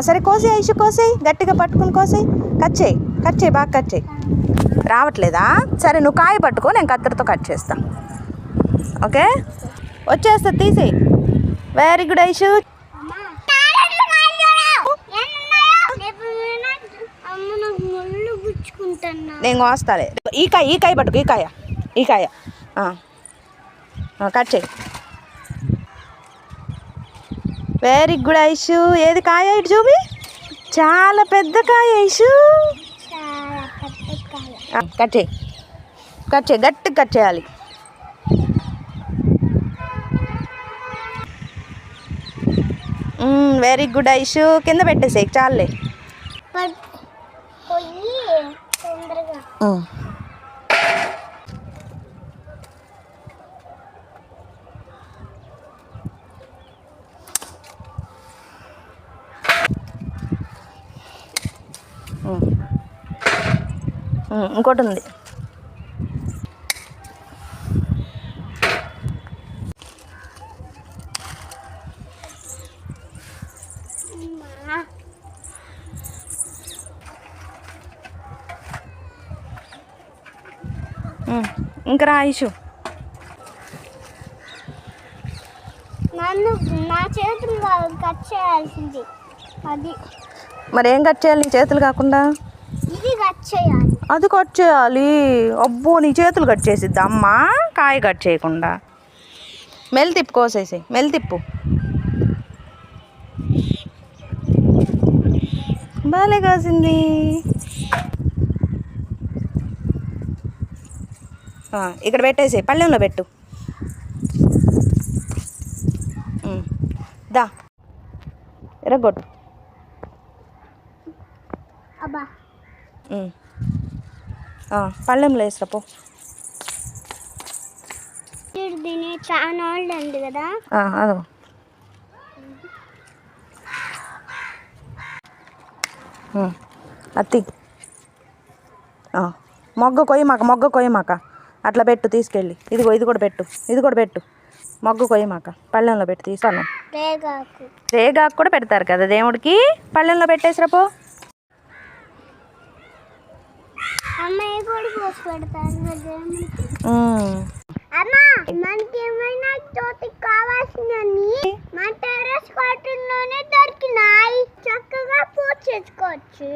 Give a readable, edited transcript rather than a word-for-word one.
సరే కోసే ఐషు, కోసేయి, గట్టిగా పట్టుకుని కోసేయి. కట్ చేయి, కట్ చేయి, బాగా కట్ చేయి. రావట్లేదా? సరే నువ్వు కాయ పట్టుకో, నేను కత్తెరతో కట్ చేస్తా. ఓకే, వచ్చేస్తా, తీసేయి. Very good Aishu. నేను కోస్తాలే. ఈ కాయ పట్టుకో, ఈ కాయ కట్ చేయి. Very good Aishu. ఏది కాయ? ఇటు చూపి. చాలా పెద్ద కాయ ఐషు. కట్ చేయి, కట్ చేయి, గట్టిగా కట్ చేయాలి. Very good Aishu. కింద పెట్టేసేయి, చాలే. ఇంకోటి ఉంది. ఇంకా రా ఐషు. నా చేతులు కట్ చేయాల్సింది అది. మరి ఏం కట్ చేయాలి? నీ చేతులు కాకుండా ఇది కట్ చేయాలి. అది కట్ చేయాలి. అబ్బో, నీ చేతులు కట్ చేసిద్దా అమ్మ? కాయ కట్ చేయకుండా మెల్లి తిప్పు, కోసేసి మెల్లి తిప్పు. బాలే కాసింది. ఇక్కడ పెట్టేసి పళ్ళెంలో పెట్టు. దా, ఎరగొట్టు. పళ్ళెంలో వేసిరా పో. చాలా ఉంది కదా. అదో అత్తి. మొగ్గ కొయ్యమాక, అట్లా పెట్టు తీసుకెళ్ళి. ఇదిగో ఇది కూడా పెట్టు. మొగ్గు కొయ్యమాక, పళ్ళెంలో పెట్టి తీసాను. రేగాకు కూడా పెడతారు కదా దేవుడికి. పళ్ళెంలో పెట్టేసిరా పో. మనకి ఏమైనా కావాల్సినవి మన టెర్రస్ గార్డెన్ లోనే దొరికినాయి. చక్కగా పూజ చేసుకోవచ్చు.